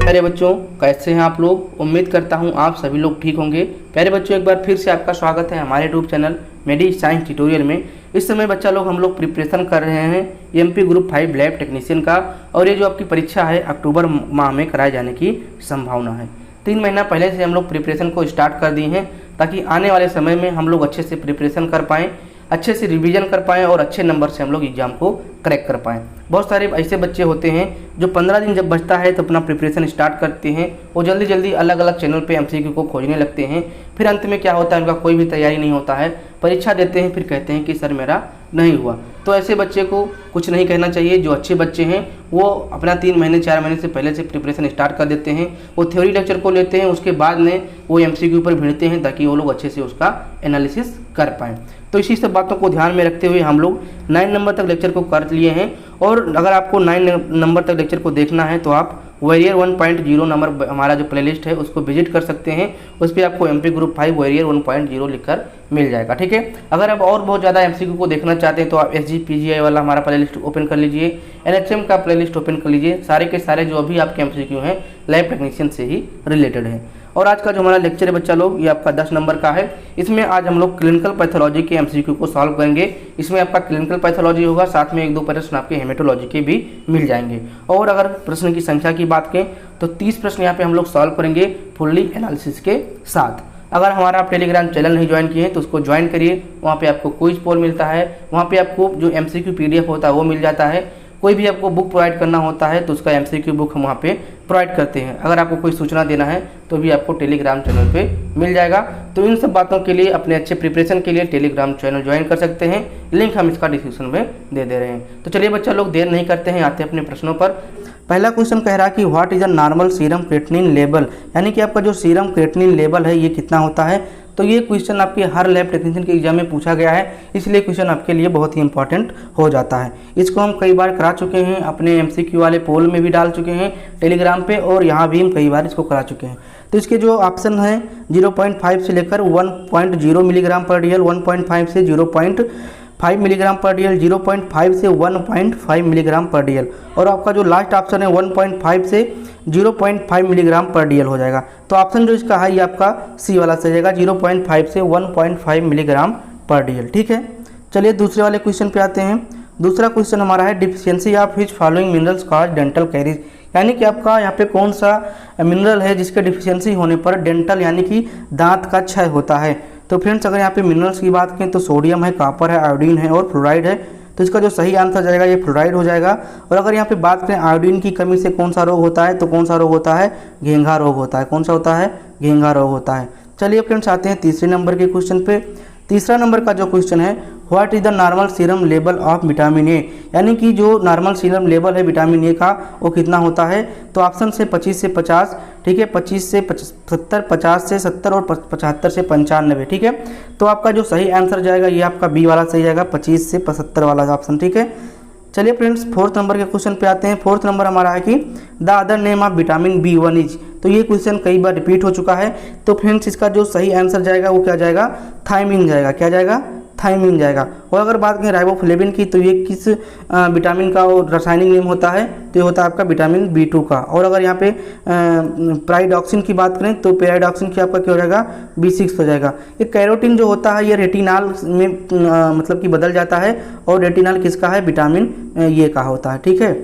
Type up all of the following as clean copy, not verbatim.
प्यारे बच्चों, कैसे हैं आप लोग। उम्मीद करता हूं आप सभी लोग ठीक होंगे। प्यारे बच्चों, एक बार फिर से आपका स्वागत है हमारे यूट्यूब चैनल मेडी साइंस ट्यूटोरियल में। इस समय बच्चा लोग हम लोग प्रिपरेशन कर रहे हैं एमपी ग्रुप 5 लैब टेक्नीशियन का, और ये जो आपकी परीक्षा है अक्टूबर माह में कराए जाने की संभावना है। 3 महीना पहले से हम लोग प्रिपरेशन को स्टार्ट कर दिए हैं, ताकि आने वाले समय में हम लोग अच्छे से प्रिपरेशन कर पाएँ, अच्छे से रिवीजन कर पाएँ और अच्छे नंबर से हम लोग एग्जाम को क्रैक कर पाएँ। बहुत सारे ऐसे बच्चे होते हैं जो 15 दिन जब बचता है तो अपना प्रिपरेशन स्टार्ट करते हैं, वो जल्दी जल्दी अलग अलग चैनल पे एमसीक्यू को खोजने लगते हैं। फिर अंत में क्या होता है, उनका कोई भी तैयारी नहीं होता है, परीक्षा देते हैं, फिर कहते हैं कि सर मेरा नहीं हुआ। तो ऐसे बच्चे को कुछ नहीं कहना चाहिए। जो अच्छे बच्चे हैं वो अपना 3 महीने 4 महीने से पहले से प्रिपरेशन स्टार्ट कर देते हैं, वो थ्योरी लेक्चर को लेते हैं, उसके बाद में वो एमसीक्यू पर भिड़ते हैं ताकि वो लोग अच्छे से उसका एनालिसिस कर पाएँ। तो इसी सब बातों को ध्यान में रखते हुए हम लोग 9 नंबर तक लेक्चर को कर लिए हैं। और अगर आपको 9 नंबर तक लेक्चर को देखना है तो आप वॉरियर 1.0 नंबर हमारा जो प्लेलिस्ट है उसको विजिट कर सकते हैं। उस पर आपको एमपी ग्रुप 5 वॉरियर 1.0 लिखकर मिल जाएगा, ठीक है। अगर आप और बहुत ज़्यादा एमसीक्यू को देखना चाहते हैं तो आप एसजीपीजीआई वाला हमारा प्लेलिस्ट ओपन कर लीजिए, एनएचएम का प्लेलिस्ट ओपन कर लीजिए। सारे के सारे जो अभी आपके एमसीक्यू हैं लैब टेक्नीशियन से ही रिलेटेड है। और आज का जो हमारा लेक्चर है बच्चा लोग, ये आपका 10 नंबर का है। इसमें आज हम लोग क्लिनिकल पैथोलॉजी के एमसीक्यू को सॉल्व करेंगे। इसमें आपका क्लिनिकल पैथोलॉजी होगा, साथ में 1-2 प्रश्न आपके हेमेटोलॉजी के भी मिल जाएंगे। और अगर प्रश्न की संख्या की बात करें तो 30 प्रश्न यहाँ पे हम लोग सॉल्व करेंगे फुल्ली एनालिसिस के साथ। अगर हमारा आप टेलीग्राम चैनल नहीं ज्वाइन किए हैं तो उसको ज्वाइन करिए। वहाँ पे आपको क्विज पोल मिलता है, वहाँ पे आपको जो एमसीक्यू पीडीएफ होता है वो मिल जाता है। कोई भी आपको बुक प्रोवाइड करना होता है तो उसका एमसीक्यू बुक हम वहाँ पे प्रोवाइड करते हैं। अगर आपको कोई सूचना देना है तो भी आपको टेलीग्राम चैनल पे मिल जाएगा। तो इन सब बातों के लिए, अपने अच्छे प्रिपरेशन के लिए टेलीग्राम चैनल ज्वाइन कर सकते हैं। लिंक हम इसका डिस्क्रिप्शन में दे रहे हैं। तो चलिए बच्चा लोग देर नहीं करते हैं, आते हैं अपने प्रश्नों पर। पहला क्वेश्चन कह रहा है कि what is a normal serum creatinine level, यानी कि आपका जो सीरम क्रिएटिनिन लेवल है ये कितना होता है। तो ये क्वेश्चन आपके हर लैब टेक्नीशियन के एग्जाम में पूछा गया है, इसलिए क्वेश्चन आपके लिए बहुत ही इंपॉर्टेंट हो जाता है। इसको हम कई बार करा चुके हैं, अपने एमसीक्यू वाले पोल में भी डाल चुके हैं टेलीग्राम पे, और यहाँ भी हम कई बार इसको करा चुके हैं। तो इसके जो ऑप्शन है 0.5 से लेकर 1.0 मिलीग्राम पर डीएल, 1.5 से 0.5 मिलीग्राम पर डीएल, 0.5 से 1.5 मिलीग्राम पर डीएल, और आपका जो लास्ट ऑप्शन है 1.5 से 0.5 मिलीग्राम पर डीएल हो जाएगा। तो ऑप्शन जो इसका है ये आपका सी वाला सही जाएगा, 0.5 से 1.5 मिलीग्राम पर डीएल, ठीक है। चलिए दूसरे वाले क्वेश्चन पे आते हैं। दूसरा क्वेश्चन हमारा है deficiency of which following minerals cause dental caries, यानी कि आपका यहाँ पे कौन सा मिनरल है जिसके डिफिशियंसी होने पर डेंटल यानी कि दांत का क्षय होता है। तो फ्रेंड्स अगर यहाँ पे मिनरल्स की बात करें तो सोडियम है, कॉपर है, आयोडीन है और फ्लोराइड है। तो इसका जो सही आंसर जाएगा ये फ्लोराइड हो जाएगा। और अगर यहाँ पे बात करें आयोडीन की कमी से कौन सा रोग होता है, तो कौन सा रोग होता है, घेंघा रोग होता है। कौन सा होता है, घेंघा रोग होता है। चलिए फ्रेंड्स आते हैं तीसरे नंबर के क्वेश्चन पे। तीसरा नंबर का जो क्वेश्चन है what is the normal serum level of vitamin A, यानी कि जो नॉर्मल सीरम लेवल है विटामिन ए का वो कितना होता है। तो ऑप्शन से 25 से 50, ठीक है, 25 से 70, 50 से 70 और 75 से 95, ठीक है। तो आपका जो सही आंसर जाएगा ये आपका बी वाला सही जाएगा, 25 से 75 वाला ऑप्शन, ठीक है। चलिए फ्रेंड्स फोर्थ नंबर के क्वेश्चन पे आते हैं। फोर्थ नंबर हमारा है कि the other name of vitamin B1 is, तो ये क्वेश्चन कई बार रिपीट हो चुका है। तो फ्रेंड्स इसका जो सही आंसर जाएगा वो क्या जाएगा, थायमिन जाएगा। क्या जाएगा, थायमिन जाएगा। और अगर बात करें राइबोफ्लेविन की तो ये किस विटामिन का रासायनिक नेम होता है, तो ये होता है आपका विटामिन B2 का। और अगर यहाँ पे पाइरोडॉक्सिन की बात करें तो पाइरोडॉक्सिन की आपका क्या हो जाएगा, B6 हो जाएगा। ये कैरोटीन जो होता है ये रेटिनॉल में मतलब कि बदल जाता है, और रेटिनॉल किसका है, विटामिन ये का होता है, ठीक है।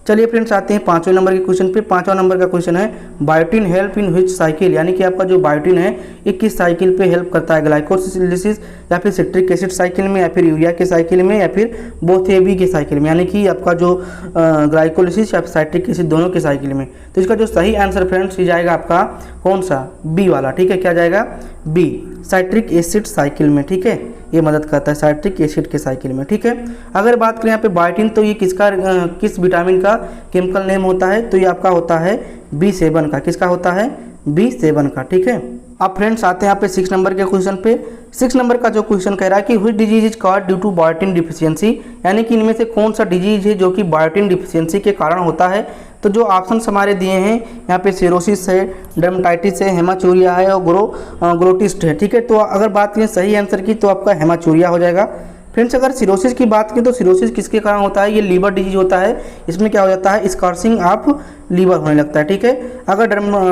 चलिए फ्रेंड्स आते हैं 5वें नंबर के क्वेश्चन पे। 5वां नंबर का क्वेश्चन है biotin help in which cycle, यानी कि आपका जो बायोटिन है ये किस साइकिल पे हेल्प करता है, ग्लाइकोसिलिसिस या फिर सिट्रिक एसिड साइकिल में, या फिर यूरिया के साइकिल में, या फिर बोथ ए बी के साइकिल में, यानी कि आपका जो ग्लाइकोलिसिस या फिर साइट्रिक एसिड दोनों के साइकिल में। तो इसका जो सही आंसर फ्रेंड्स ये जाएगा आपका कौन सा, बी वाला, ठीक है। क्या जाएगा, बी, साइट्रिक एसिड साइकिल में, ठीक है। ये मदद करता है साइट्रिक एसिड के साइकिल में, ठीक है। अगर बात करें यहाँ पे बायोटिन तो ये किस विटामिन का केमिकल नेम होता है, तो ये आपका होता है B7 का। किसका होता है, B7 का, ठीक है। अब फ्रेंड्स आते हैं यहाँ पे 6 नंबर के क्वेश्चन पे। 6 नंबर का जो क्वेश्चन कह रहा है कि which disease is caused due to biotin deficiency, यानी कि इनमें से कौन सा डिजीज है जो कि बायोटिन डिफिशियंसी के कारण होता है। तो जो ऑप्शन हमारे दिए हैं यहाँ पे सिरोसिस है, डर्मेटाइटिस है, हेमाचूरिया है और ग्रोटिस्ट है, ठीक है। तो अगर बात करें सही आंसर की तो आपका हेमाचूरिया हो जाएगा। फ्रेंड्स अगर सिरोसिस की बात करें तो सिरोसिस किसके कारण होता है, ये लीवर डिजीज होता है। इसमें क्या हो जाता है, स्कॉर्चिंग ऑफ लीवर होने लगता है, ठीक है। अगर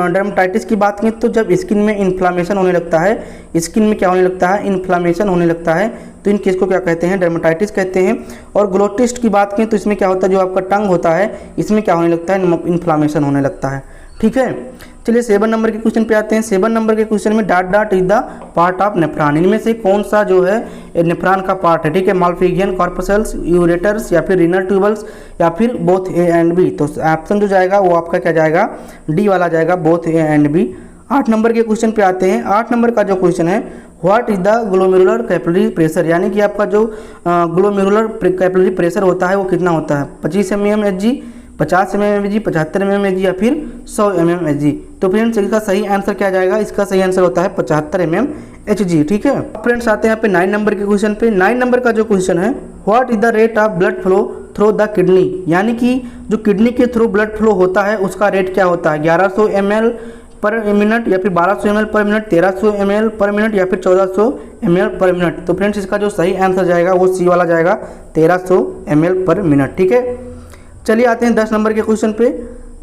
डर्मेटाइटिस की बात करें तो जब स्किन में इन्फ्लामेशन होने लगता है, स्किन में क्या होने लगता है, इन्फ्लामेशन होने लगता है, तो इन केस को क्या कहते हैं, डर्मेटाइटिस कहते हैं। और ग्लोटिस्ट की बात करें तो इसमें क्या होता है, जो आपका टंग होता है इसमें क्या होने लगता है, इन्फ्लामेशन होने लगता है, ठीक है। चलिए 7 नंबर के क्वेश्चन पे आते हैं। 7 नंबर के क्वेश्चन में dot dot is the part of nephron, इनमें से कौन सा जो है नेफ्रॉन का पार्ट है, ठीक है। माल्फिजियन, कॉर्पसल्स, यूरेटर्स या फिर रीनल ट्यूबल्स या फिर बोथ ए एंड बी। तो ऑप्शन जो जाएगा वो आपका क्या जाएगा, डी वाला जाएगा, both A and B. 8 number के क्वेश्चन पे आते हैं। 8 नंबर का जो क्वेश्चन है, what is the glomerular capillary pressure, यानी कि आपका जो ग्लोमेरुलर कैपिलरी प्रेशर होता है वो कितना होता है, 25 mmHg, 50 mmHg, 75 mmHg या फिर 100 mmHg। तो फ्रेंड्स इसका सही आंसर क्या जाएगा, इसका सही आंसर होता है 75 mmHg, ठीक है। फ्रेंड्स आते हैं यहाँ पे 9 नंबर के क्वेश्चन पे। 9 नंबर का जो क्वेश्चन है, what is the rate of blood flow through the kidney, यानी कि जो किडनी के थ्रू ब्लड फ्लो होता है उसका रेट क्या होता है, 1100 ml पर मिनट या फिर 1200 ml पर मिनट, 1300 ml पर मिनट या फिर 1400 ml पर मिनट। तो फ्रेंड्स इसका जो सही आंसर जाएगा वो सी वाला जाएगा, 1300 ml पर मिनट, ठीक है। चलिए आते हैं 10 नंबर के क्वेश्चन पे।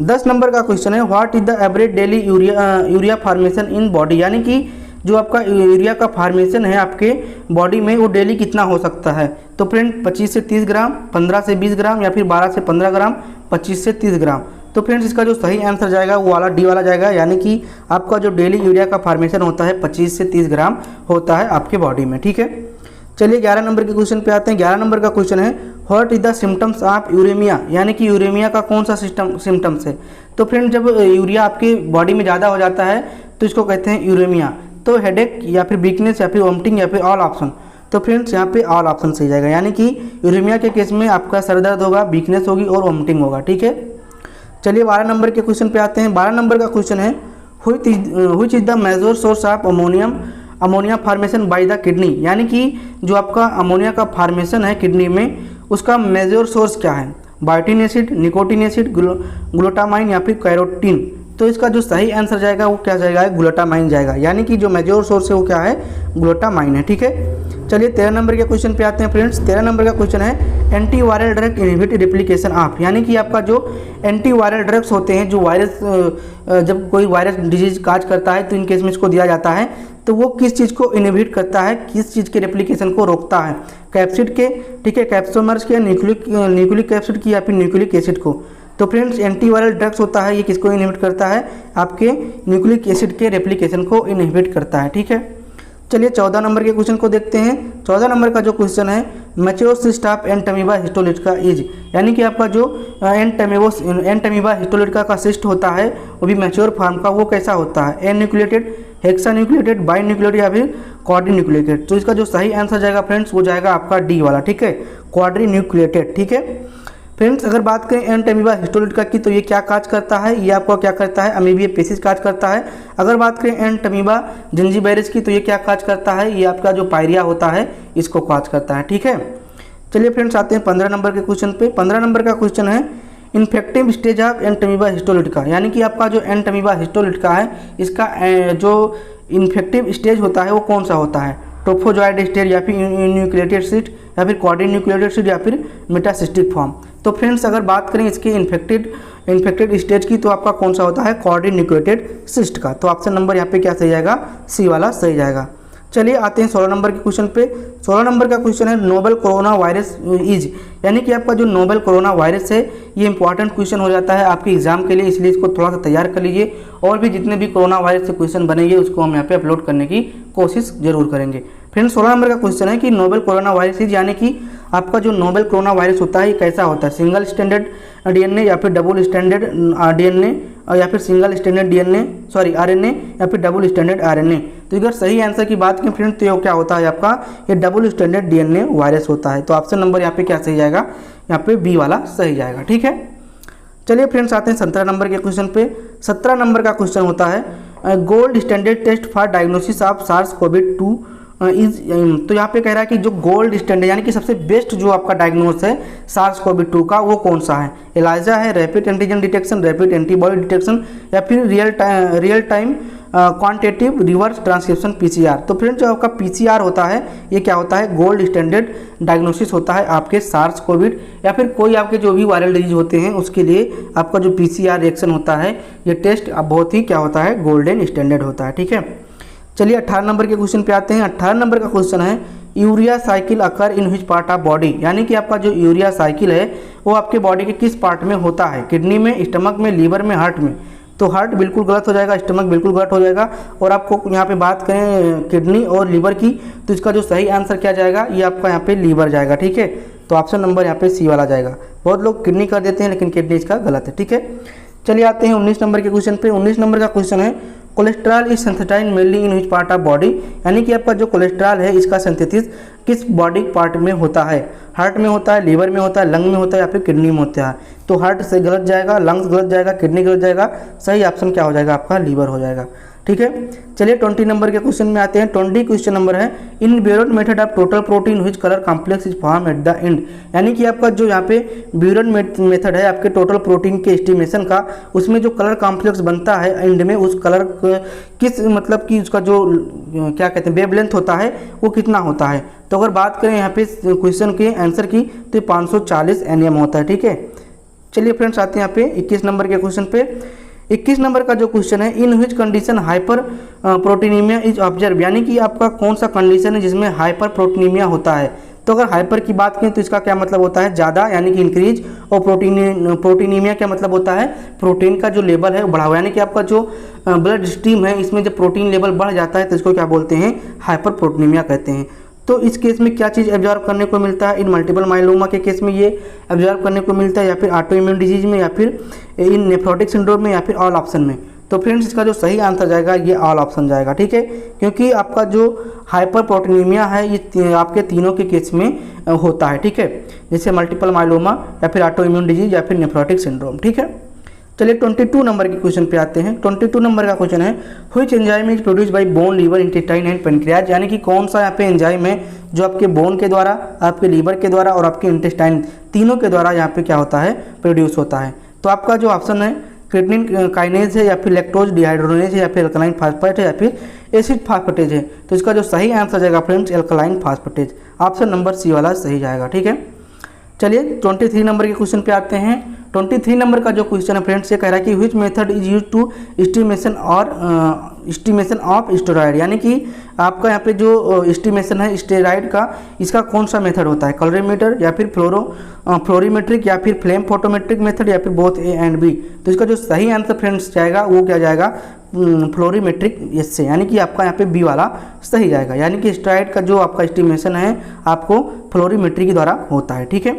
10 नंबर का क्वेश्चन है, what is the average daily urea formation in body, यानी कि जो आपका यूरिया का फार्मेशन है आपके बॉडी में वो डेली कितना हो सकता है। तो फ्रेंड 25 से 30 ग्राम, 15 से 20 ग्राम या फिर 12 से 15 ग्राम, 25 से 30 ग्राम। तो फ्रेंड्स इसका जो सही आंसर जाएगा वो वाला डी वाला जाएगा, यानी कि आपका जो डेली यूरिया का फार्मेशन होता है 25 से 30 ग्राम होता है आपके बॉडी में, ठीक है। चलिए 11 नंबर के क्वेश्चन पे आते हैं। 11 नंबर का क्वेश्चन है, what is the symptoms of uremia, यानी कि यूरेमिया का कौन सा सिम्टम्स है। तो फ्रेंड जब यूरिया आपके बॉडी में ज़्यादा हो जाता है तो इसको कहते हैं यूरेमिया। तो हेडेक या फिर वीकनेस या फिर वॉमिटिंग या फिर ऑल ऑप्शन। तो फ्रेंड्स यहाँ पे ऑल ऑप्शन सही जाएगा, यानी कि यूरेमिया के केस में आपका सर दर्द होगा, वीकनेस होगी और वॉमिटिंग होगा, ठीक है। चलिए 12 नंबर के क्वेश्चन पे आते हैं। 12 नंबर का क्वेश्चन है, which is the major source of ammonia formation by the kidney, यानी कि जो आपका अमोनिया का फार्मेशन है किडनी में उसका मेजर सोर्स क्या है, biotin acid, nicotine acid, glutamine या फिर कैरोटीन। तो इसका जो सही आंसर जाएगा वो क्या जाएगा, ग्लूटामाइन जाएगा, यानी कि जो मेजर सोर्स है वो क्या है, ग्लूटामाइन है, ठीक है। चलिए 13 नंबर के क्वेश्चन पे आते हैं फ्रेंड्स। 13 नंबर का क्वेश्चन है, antiviral drug inhibit replication of, यानी कि आपका जो एंटीवायरल ड्रग्स होते हैं, जो वायरस जब कोई वायरस डिजीज काज करता है तो इन केस में इसको दिया जाता है, तो वो किस चीज़ को इनहिबिट करता है, किस चीज़ के रेप्लिकेशन को रोकता है, कैप्सिड के, ठीक है, कैप्सोमर्स के, न्यूक्लिक एसिड की या फिर न्यूक्लिक एसिड को। तो फ्रेंड्स एंटीवायरल ड्रग्स होता है ये किसको इनहिबिट करता है, आपके न्यूक्लिक एसिड के रेप्लिकेशन को इनहिबिट करता है, ठीक है। चलिए 14 नंबर के क्वेश्चन को देखते हैं। 14 नंबर का जो क्वेश्चन है, mature cyst of Entamoeba histolytica is, यानी कि आपका जो एंटमीबा हिस्टोलिटिका का सिस्ट होता है वो भी मैच्योर फॉर्म का, वो कैसा होता है, anucleated, hexanucleated, binucleated या फिर क्वाड्री न्यूक्लिएटेड। तो इसका जो सही आंसर जाएगा फ्रेंड्स वो जाएगा आपका डी वाला, ठीक है, क्वाड्री न्यूक्लिएटेड, ठीक है। फ्रेंड्स अगर बात करें एंटमीबा हिस्टोलिटिका की तो ये क्या काज करता है, ये आपको क्या करता है, अमीबिया पेसिस काज करता है। अगर बात करें एंटमीबा जिंजीबेरिस की तो ये क्या काज करता है, ये आपका जो पायरिया होता है इसको काज करता है, ठीक है। चलिए फ्रेंड्स आते हैं 15 नंबर के क्वेश्चन पे। 15 नंबर का क्वेश्चन है, infective stage of Entamoeba histolytica, यानी कि आपका जो एंटमीबा हिस्टोलिटिका है इसका जो इन्फेक्टिव स्टेज होता है वो कौन सा होता है, ट्रोफोजॉइड स्टेज या फिर न्यूक्लिएटेड सिस्ट या फिर क्वाड्री न्यूक्लिएटेड सिस्ट या फिर मेटासिस्टिक फॉर्म। तो फ्रेंड्स अगर बात करें इसके इन्फेक्टेड स्टेज की तो आपका कौन सा होता है, क्वाड्री न्यूक्लिएटेड सिस्ट का। तो ऑप्शन नंबर यहाँ पे क्या सही जाएगा, सी वाला सही जाएगा। चलिए आते हैं 16 नंबर के क्वेश्चन पे। 16 नंबर का क्वेश्चन है, नोवेल कोरोना वायरस इज, यानी कि आपका जो नोवेल कोरोना वायरस है ये इंपॉर्टेंट क्वेश्चन हो जाता है आपके एग्जाम के लिए, इसलिए इसको थोड़ा सा तैयार कर लीजिए। और भी जितने भी कोरोना वायरस से क्वेश्चन बनेंगे उसको हम यहाँ पे अपलोड करने की कोशिश जरूर करेंगे। फ्रेंड्स 16 नंबर का क्वेश्चन है कि नोवेल कोरोना वायरस इज, यानी कि आपका जो नोवेल कोरोना वायरस होता है ये कैसा होता है, सिंगल स्टैंडर्ड डीएनए या फिर डबल स्टैंडर्ड डीएनए या फिर सिंगल स्टैंडर्ड आरएनए या फिर डबल स्टैंडर्ड आरएनए। तो अगर सही आंसर की बात करें फ्रेंड्स तो ये क्या होता है आपका, ये डबल स्टैंडर्ड डीएनए वायरस होता है। तो ऑप्शन नंबर यहाँ पे क्या सही जाएगा, यहाँ पे बी वाला सही जाएगा, ठीक है। चलिए फ्रेंड्स आते हैं 17 नंबर के क्वेश्चन पे। 17 नंबर का क्वेश्चन होता है, gold standard test for diagnosis of SARS-CoV-2 is, तो यहाँ पे कह रहा है कि जो गोल्ड स्टैंडर्ड यानी कि सबसे बेस्ट जो आपका डायग्नोस है SARS-CoV-2 का वो कौन सा है, एलाइजा है, rapid antigen detection, rapid antibody detection या फिर real time quantitative reverse transcription PCR. तो फ्रेंड जो आपका पीसीआर होता है ये क्या होता है, गोल्ड स्टैंडर्ड डायग्नोसिस होता है आपके सार्स कोविड या फिर कोई आपके जो भी वायरल डिजीज होते हैं उसके लिए आपका जो पीसीआर रिएक्शन होता है ये टेस्ट बहुत ही क्या होता है, गोल्डन स्टैंडर्ड होता है। ठीक है, चलिए 18 नंबर के क्वेश्चन पे आते हैं। 18 नंबर का क्वेश्चन है urea cycle occur in which part of body, यानी कि आपका जो यूरिया साइकिल है वो आपके बॉडी के किस पार्ट में होता है, किडनी में, स्टमक में, लीवर में, हार्ट में। तो हार्ट बिल्कुल गलत हो जाएगा, स्टमक बिल्कुल गलत हो जाएगा। और आपको यहाँ पे बात करें किडनी और लीवर की तो इसका जो सही आंसर क्या जाएगा, ये आपका यहाँ पे लीवर जाएगा। ठीक है, तो ऑप्शन नंबर यहाँ पे सी वाला जाएगा। बहुत लोग किडनी कर देते हैं लेकिन किडनी इसका गलत है। ठीक है, चलिए आते हैं 19 नंबर के क्वेश्चन पे। 19 नंबर का क्वेश्चन है cholesterol is synthesised mainly in which part of body, यानी कि आपका जो कोलेस्ट्रॉल है इसका सिंथेसिस किस बॉडी पार्ट में होता है, हार्ट में होता है, लीवर में होता है, लंग में होता है या फिर किडनी में होता है। तो हार्ट से गलत जाएगा, लंग्स गलत जाएगा, किडनी गलत जाएगा, सही ऑप्शन क्या हो जाएगा आपका, लीवर हो जाएगा। ठीक है, चलिए 20 नंबर के क्वेश्चन में आते हैं। 20 क्वेश्चन नंबर है in biuret method of total protein which colour complex is form at the end, यानी कि आपका जो यहाँ पे ब्यूरन मेथड है आपके टोटल प्रोटीन के एस्टिमेशन का, उसमें जो कलर कॉम्प्लेक्स बनता है एंड में उस कलर किस मतलब कि उसका जो क्या कहते हैं वेवलेंथ होता है वो कितना होता है। तो अगर बात करें यहाँ पे क्वेश्चन के आंसर की तो 540 nm होता है। ठीक है, चलिए फ्रेंड्स आते हैं यहाँ पे 21 नंबर के क्वेश्चन पे। 21 नंबर का जो क्वेश्चन है in which condition hyperproteinemia is observe, यानी कि आपका कौन सा कंडीशन है जिसमें हाइपर प्रोटीनीमिया होता है। तो अगर हाइपर की बात करें तो इसका क्या मतलब होता है, ज़्यादा यानी कि इंक्रीज, और प्रोटीनीमिया क्या मतलब होता है, प्रोटीन का जो लेवल है वो बढ़ा हुआ, यानी कि आपका जो ब्लड स्ट्रीम है इसमें जब प्रोटीन लेवल बढ़ जाता है तो इसको क्या बोलते हैं, हाइपर प्रोटीनीमिया कहते हैं। तो इस केस में क्या चीज़ एब्जॉर्व करने को मिलता है, इन मल्टीपल माइलोमा के केस में ये एब्जॉर्व करने को मिलता है, या फिर ऑटो इम्यून डिजीज में, या फिर इन नेफ्रोटिक सिंड्रोम में, या फिर ऑल ऑप्शन में। तो फ्रेंड्स इसका जो सही आंसर जाएगा ये ऑल ऑप्शन जाएगा। ठीक है, क्योंकि आपका जो हाइपर प्रोटीनीमिया है ये आपके तीनों के केस में होता है। ठीक है, जैसे मल्टीपल माइलोमा या फिर ऑटो इम्यून डिजीज या फिर नेफ्रोटिक सिंड्रोम। ठीक है, चलिए 22 नंबर के क्वेश्चन पे आते हैं। 22 नंबर का क्वेश्चन है which enzyme is produce by bone, liver, intestine and pancreas, यानी कि कौन सा यहाँ पे एंजाइम है जो आपके बोन के द्वारा, आपके लीवर के द्वारा और आपके इंटेस्टाइन तीनों के द्वारा यहाँ पे क्या होता है, प्रोड्यूस होता है। तो आपका जो ऑप्शन है क्रिएटिनिन काइनेज है, या फिर लैक्टोज डिहाइड्रोनेज है, या फिर अल्कलाइन फास्फेट है, या फिर एसिड फास्फेटेज है। तो इसका जो सही आंसर जाएगा friends alkaline phosphatase, option number C वाला सही जाएगा। ठीक है, चलिए 23 नंबर के क्वेश्चन पे आते हैं। 23 नंबर का जो क्वेश्चन है फ्रेंड्स ये कह रहा है कि which method is use to estimation of steroid, यानी कि आपका यहाँ पे जो एस्टिमेशन है स्टेरॉइड का, इसका कौन सा मेथड होता है, कलरीमीटर या फिर फ्लोरीमेट्रिक या फिर फ्लेम फोटोमेट्रिक मेथड या फिर बोथ ए एंड बी। तो इसका जो सही आंसर फ्रेंड्स जाएगा वो क्या जाएगा, फ्लोरीमेट्रिक इससे, यानी कि आपका यहाँ पे बी वाला सही जाएगा, यानी कि स्टेरॉइड का जो आपका एस्टिमेशन है आपको फ्लोरीमेट्री के द्वारा होता है। ठीक है,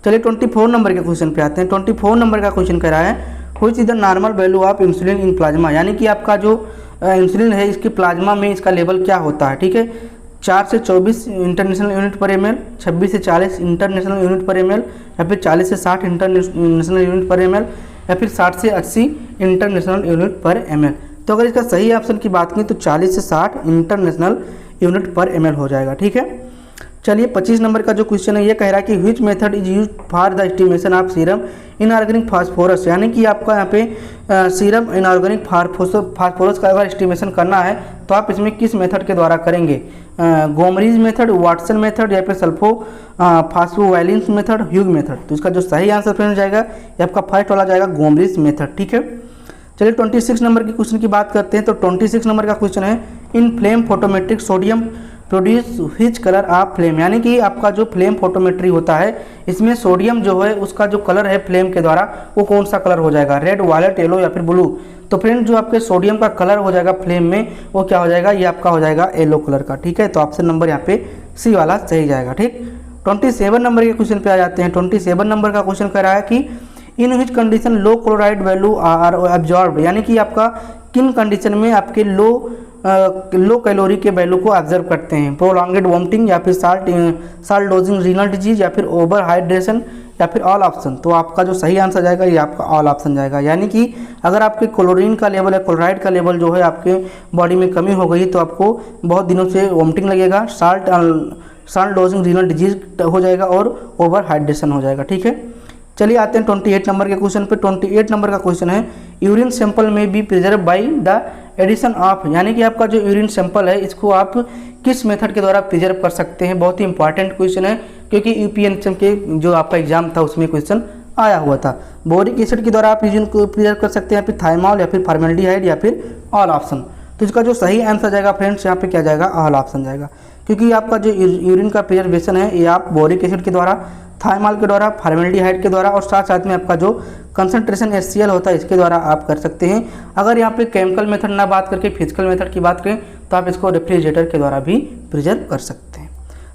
चलिए 24 नंबर के क्वेश्चन पे आते हैं। 24 नंबर का क्वेश्चन कह रहा है which is the normal value of insulin in plasma, यानी कि आपका जो इंसुलिन है इसके प्लाज्मा में इसका लेवल क्या होता है। ठीक है, 4 से 24 इंटरनेशनल यूनिट पर ml, 26 से 40 इंटरनेशनल यूनिट पर ml, या फिर 40 से 60 इंटरनेशनल यूनिट पर ml, या फिर 60 से 80 इंटरनेशनल यूनिट पर ml। तो अगर इसका सही ऑप्शन की बात करें तो 40 से 60 इंटरनेशनल यूनिट पर ml हो जाएगा। ठीक है, चलिए 25 नंबर का जो क्वेश्चन है ये कह रहा है कि which method is use for the estimation of serum inorganic phosphorus, यानी कि आपका यहाँ पे सीरम इनऑर्गेनिक फास्फोरस का अगर एस्टिमेशन करना है तो आप इसमें किस मेथड के द्वारा करेंगे, गोमरीज मेथड, वाटसन मेथड, या फिर सल्फो फास्फोवाइलेंस मेथड, ह्यूग मेथड। तो इसका जो सही आंसर फ्रेंड जाएगा ये आपका फर्स्ट वाला जाएगा गोमरीज मेथड। ठीक है, चलिए 26 नंबर के क्वेश्चन की बात करते हैं। तो 26 नंबर का क्वेश्चन है in flame photometric sodium produce which colour of flame, यानी कि आपका जो फ्लेम फोटोमेट्री होता है इसमें सोडियम जो है उसका जो कलर है फ्लेम के द्वारा वो कौन सा कलर हो जाएगा, रेड, वायलेट, येलो या फिर ब्लू। तो फ्रेंड जो आपके सोडियम का कलर हो जाएगा फ्लेम में वो क्या हो जाएगा, ये आपका हो जाएगा येलो कलर का। ठीक है, तो ऑप्शन नंबर यहाँ पे सी वाला सही जाएगा। ठीक, 27 नंबर के क्वेश्चन पे आ जाते हैं। 27 नंबर का क्वेश्चन कह रहा है कि in which condition low chloride value are absorb, यानी कि आपका किन कंडीशन में आपके लो कैलोरी के वैल्यू को ऑब्जर्व करते हैं, प्रोलॉन्गेड वोमिटिंग, या फिर साल्ट डोजिंग रीनल डिजीज, या फिर ओवर हाइड्रेशन, या फिर ऑल ऑप्शन। तो आपका जो सही आंसर जाएगा ये आपका ऑल ऑप्शन जाएगा, यानी कि अगर आपके क्लोरीन का लेवल या क्लोराइड का लेवल जो है आपके बॉडी में कमी हो गई तो आपको बहुत दिनों से वोमिटिंग लगेगा, साल्ट डोजिंग रीनल डिजीज हो जाएगा और ओवर हाइड्रेशन हो जाएगा। ठीक है, चलिए आते हैं 28 नंबर के क्वेश्चन पे। 28 नंबर का क्वेश्चन है यूरिन सैंपल में be preserve by the addition of, यानी कि आपका जो यूरिन सैंपल है इसको आप किस मेथड के द्वारा प्रिजर्व कर सकते हैं। बहुत ही इंपॉर्टेंट क्वेश्चन है, क्योंकि यूपीएससी के जो आपका एग्जाम था उसमें क्वेश्चन आया हुआ था। बोरिक एसिड के द्वारा आप यूरिन को प्रिजर्व कर सकते हैं, या फिर थाइमोल, या फिर फॉर्मेल्डिहाइड, या फिर ऑल ऑप्शन। तो इसका जो सही आंसर जाएगा फ्रेंड्स यहाँ पे क्या जाएगा, ऑल ऑप्शन जाएगा, क्योंकि आपका जो यूरिन का प्रिजर्वेशन है ये आप बोरिक एसिड के द्वारा, थाइमोल के द्वारा, फॉर्मेल्डिहाइड के द्वारा और साथ साथ में आपका जो कंसंट्रेशन HCl होता है इसके द्वारा आप कर सकते हैं। अगर यहाँ पे केमिकल मेथड ना बात करके फिजिकल मेथड की बात करें तो आप इसको रेफ्रिजरेटर के द्वारा भी प्रिजर्व कर सकते हैं।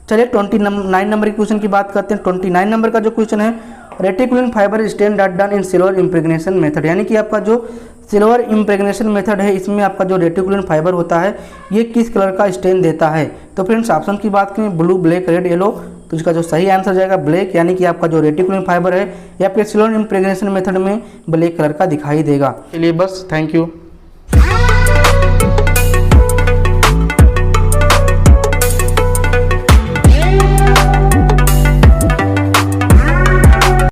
चलिए 29 नंबर के क्वेश्चन की बात करते हैं। 29 नंबर का जो क्वेश्चन है, reticulin fibre stain done in silver impregnation method, यानी कि आपका जो सिल्वर इम्प्रेग्नेशन मेथड है इसमें आपका जो रेटिकुलिन फाइबर होता है ये किस कलर का स्टेन देता है। तो फ्रेंड्स ऑप्शन की बात करें ब्लू, ब्लैक, रेड, येलो, तो इसका जो सही आंसर जाएगा ब्लैक, यानी कि आपका जो रेटिकुलिन फाइबर है या फिर सिल्वर इम्प्रेग्नेशन मेथड में ब्लैक कलर का दिखाई देगा। चलिए बस, थैंक यू।